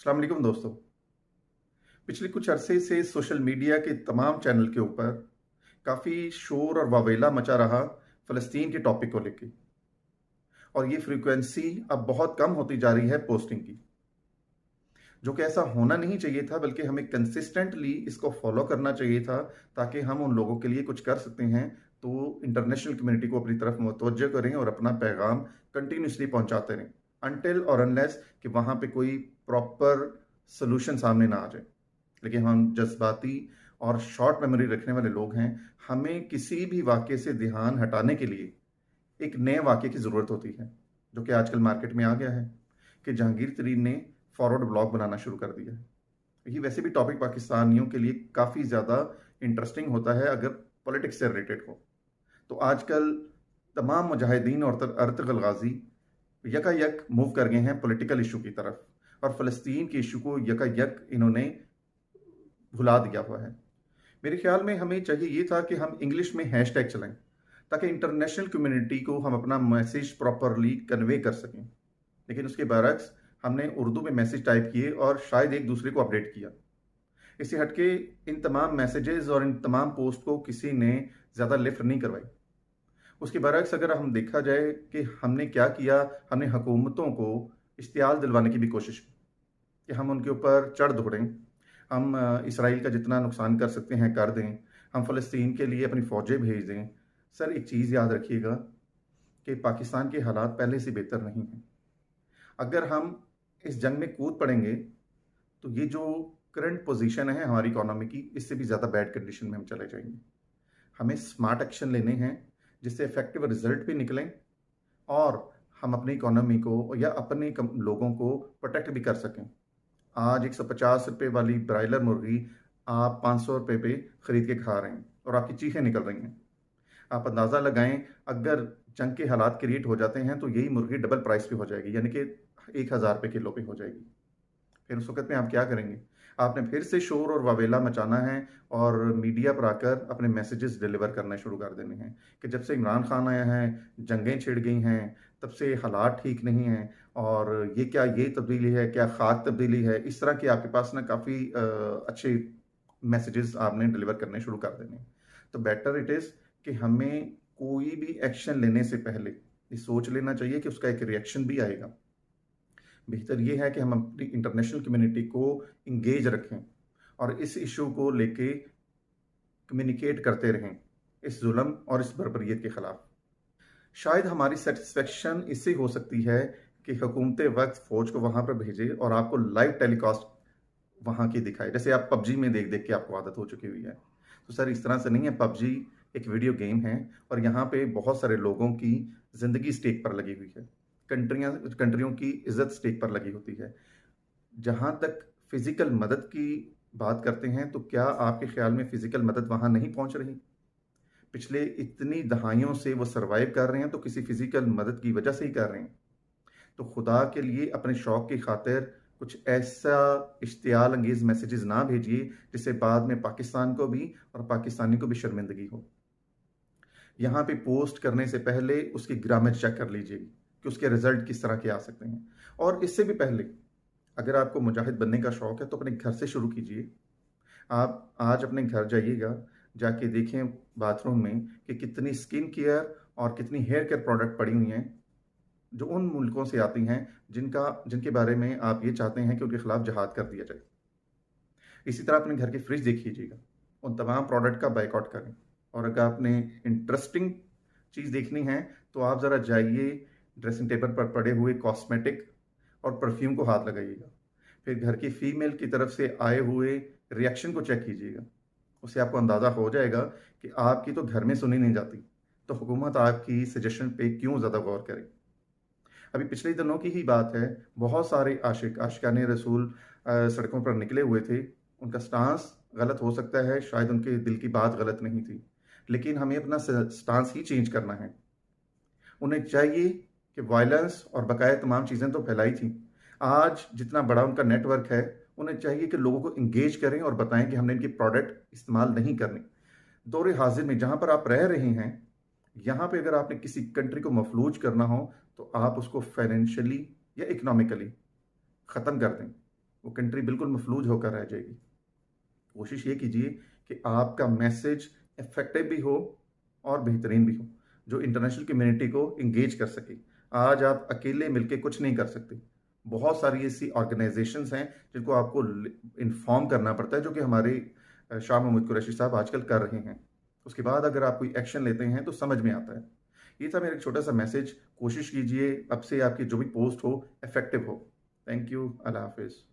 अस्सलाम वालेकुम दोस्तों। पिछले कुछ अरसे से सोशल मीडिया के तमाम चैनल के ऊपर काफ़ी शोर और वावेला मचा रहा फ़लस्तीन के टॉपिक को लेके, और ये फ्रीक्वेंसी अब बहुत कम होती जा रही है पोस्टिंग की, जो कि ऐसा होना नहीं चाहिए था, बल्कि हमें कंसिस्टेंटली इसको फॉलो करना चाहिए था ताकि हम उन लोगों के लिए कुछ कर सकते हैं। तो इंटरनेशनल कम्युनिटी को अपनी तरफ मुतवज्जह करें और अपना पैगाम कंटिन्यूसली पहुंचाते रहें अनटिल और अनलेस कि वहाँ पे कोई प्रॉपर सोल्यूशन सामने ना आ जाए। लेकिन हम जज्बाती और शॉर्ट मेमोरी रखने वाले लोग हैं। हमें किसी भी वाक्य से ध्यान हटाने के लिए एक नए वाक्य की ज़रूरत होती है, जो कि आजकल मार्केट में आ गया है कि जहांगीर तरीन ने फॉरवर्ड ब्लॉग बनाना शुरू कर दिया है। ये वैसे भी टॉपिक पाकिस्तानियों के लिए काफ़ी ज़्यादा इंटरेस्टिंग होता है अगर पॉलिटिक्स से रिलेटेड हो। तो आजकल तमाम मुजाहिदीन और अर्तगल गाजी यकायक मूव कर गए हैं पॉलिटिकल इशू की तरफ, और फ़लस्तीन के इशू को यकायक इन्होंने भुला दिया हुआ है। मेरे ख्याल में हमें चाहिए ये था कि हम इंग्लिश में हैशटैग चलाएं ताकि इंटरनेशनल कम्युनिटी को हम अपना मैसेज प्रॉपरली कन्वे कर सकें। लेकिन उसके बरक्स हमने उर्दू में मैसेज टाइप किए और शायद एक दूसरे को अपडेट किया। इससे हटके इन तमाम मैसेजेस और इन तमाम पोस्ट को किसी ने ज़्यादा लिफ्ट नहीं करवाई। उसके बरक्स अगर हम देखा जाए कि हमने क्या किया, हमने हुकूमतों को इश्तियाल दिलवाने की भी कोशिश की कि हम उनके ऊपर चढ़ दौड़ें, हम इसराइल का जितना नुकसान कर सकते हैं कर दें, हम फ़लस्तीन के लिए अपनी फ़ौजें भेज दें। सर, एक चीज़ याद रखिएगा कि पाकिस्तान के हालात पहले से बेहतर नहीं हैं। अगर हम इस जंग में कूद पड़ेंगे तो ये जो करंट पोजीशन है हमारी इकोनॉमी की, इससे भी ज़्यादा बैड कंडीशन में हम चले जाएंगे। हमें स्मार्ट एक्शन लेने हैं जिससे इफेक्टिव रिजल्ट भी निकलें और हम अपनी इकोनॉमी को या अपने लोगों को प्रोटेक्ट भी कर सकें। आज 150 रुपये वाली ब्रायलर मुर्गी आप 500 रुपये पे खरीद के खा रहे हैं और आपकी चीखें निकल रही हैं। आप अंदाज़ा लगाएं, अगर जंग के हालात क्रिएट हो जाते हैं तो यही मुर्गी डबल प्राइस पे हो जाएगी, यानी कि 1000 रुपये किलो पे हो जाएगी। फिर उस वक्त में आप क्या करेंगे? आपने फिर से शोर और वावेला मचाना है और मीडिया पर आकर अपने मैसेजेस डिलीवर करने शुरू कर देने हैं कि जब से इमरान खान आया है जंगें छिड़ गई हैं, तब से हालात ठीक नहीं हैं, और ये क्या ये तब्दीली है, क्या खाक तब्दीली है। इस तरह के आपके पास ना काफ़ी अच्छे मैसेजेस आपने डिलीवर करने शुरू कर देने हैं। तो बेटर इट इज़ कि हमें कोई भी एक्शन लेने से पहले ये सोच लेना चाहिए कि उसका एक रिएक्शन भी आएगा। बेहतर ये है कि हम अपनी इंटरनेशनल कम्युनिटी को इंगेज रखें और इस इशू को लेके कम्युनिकेट करते रहें इस जुल्म और इस बर्बरियत के खिलाफ। शायद हमारी सेटिस्फेक्शन इससे हो सकती है कि हुकूमत वक्त फ़ौज को वहाँ पर भेजे और आपको लाइव टेलीकास्ट वहाँ की दिखाए, जैसे आप पबजी में देख देख के आपको आदत हो चुकी हुई है। तो सर, इस तरह से नहीं है। पबजी एक वीडियो गेम है और यहाँ पे बहुत सारे लोगों की ज़िंदगी स्टेक पर लगी हुई है। कंट्रियों की इज्जत स्टेक पर लगी होती है। जहाँ तक फिजिकल मदद की बात करते हैं, तो क्या आपके ख्याल में फिजिकल मदद वहाँ नहीं पहुँच रही? पिछले इतनी दहाइयों से वो सर्वाइव कर रहे हैं तो किसी फिजिकल मदद की वजह से ही कर रहे हैं। तो खुदा के लिए अपने शौक की खातिर कुछ ऐसा इश्तियाल अंगेज मैसेजेस ना भेजिए जिससे बाद में पाकिस्तान को भी और पाकिस्तानी को भी शर्मिंदगी हो। यहाँ पे पोस्ट करने से पहले उसकी ग्रामर चेक कर लीजिए कि उसके रिजल्ट किस तरह के आ सकते हैं। और इससे भी पहले, अगर आपको मुजाहिद बनने का शौक है तो अपने घर से शुरू कीजिए। आप आज अपने घर जाइएगा, जाके देखें बाथरूम में कि कितनी स्किन केयर और कितनी हेयर केयर प्रोडक्ट पड़ी हुई हैं जो उन मुल्कों से आती हैं जिनके बारे में आप ये चाहते हैं कि उनके खिलाफ जहाद कर दिया जाए। इसी तरह अपने घर की फ्रिज देख लीजिएगा, उन तमाम प्रोडक्ट का बाइकआउट करें। और अगर आपने इंटरेस्टिंग चीज़ देखनी है तो आप ज़रा जाइए, ड्रेसिंग टेबल पर पड़े हुए कॉस्मेटिक और परफ्यूम को हाथ लगाइएगा। फिर घर की फीमेल की तरफ से आए हुए रिएक्शन को चेक कीजिएगा। उससे आपको अंदाज़ा हो जाएगा कि आपकी तो घर में सुनी नहीं जाती, तो हुकूमत आपकी सजेशन पे क्यों ज़्यादा गौर करे। अभी पिछले दिनों की ही बात है, बहुत सारे आशिकाने रसूल सड़कों पर निकले हुए थे। उनका स्टांस गलत हो सकता है, शायद उनके दिल की बात गलत नहीं थी, लेकिन हमें अपना स्टांस ही चेंज करना है। उन्हें चाहिए कि वायलेंस और बकाया तमाम चीज़ें तो फैलाई थी। आज जितना बड़ा उनका नेटवर्क है, उन्हें चाहिए कि लोगों को इंगेज करें और बताएं कि हमने इनकी प्रोडक्ट इस्तेमाल नहीं करनी। दौरे हाजिर में जहाँ पर आप रह रहे हैं, यहाँ पे अगर आपने किसी कंट्री को मफलूज करना हो तो आप उसको फाइनेंशियली या इकोनॉमिकली ख़त्म कर दें। वो कंट्री बिल्कुल मफलूज होकर रह जाएगी। कोशिश ये कीजिए कि आपका मैसेज इफेक्टिव भी हो और बेहतरीन भी हो, जो इंटरनेशनल कम्युनिटी को इंगेज कर सके। आज आप अकेले मिलके कुछ नहीं कर सकते। बहुत सारी ऐसी ऑर्गेनाइजेशंस हैं जिनको आपको इन्फॉर्म करना पड़ता है, जो कि हमारे शाह महमूद कुरैशी साहब आजकल कर रहे हैं। उसके बाद अगर आप कोई एक्शन लेते हैं तो समझ में आता है। ये था मेरा एक छोटा सा मैसेज। कोशिश कीजिए अब से आपकी जो भी पोस्ट हो इफेक्टिव हो। Thank you. अल्लाह हाफिज़।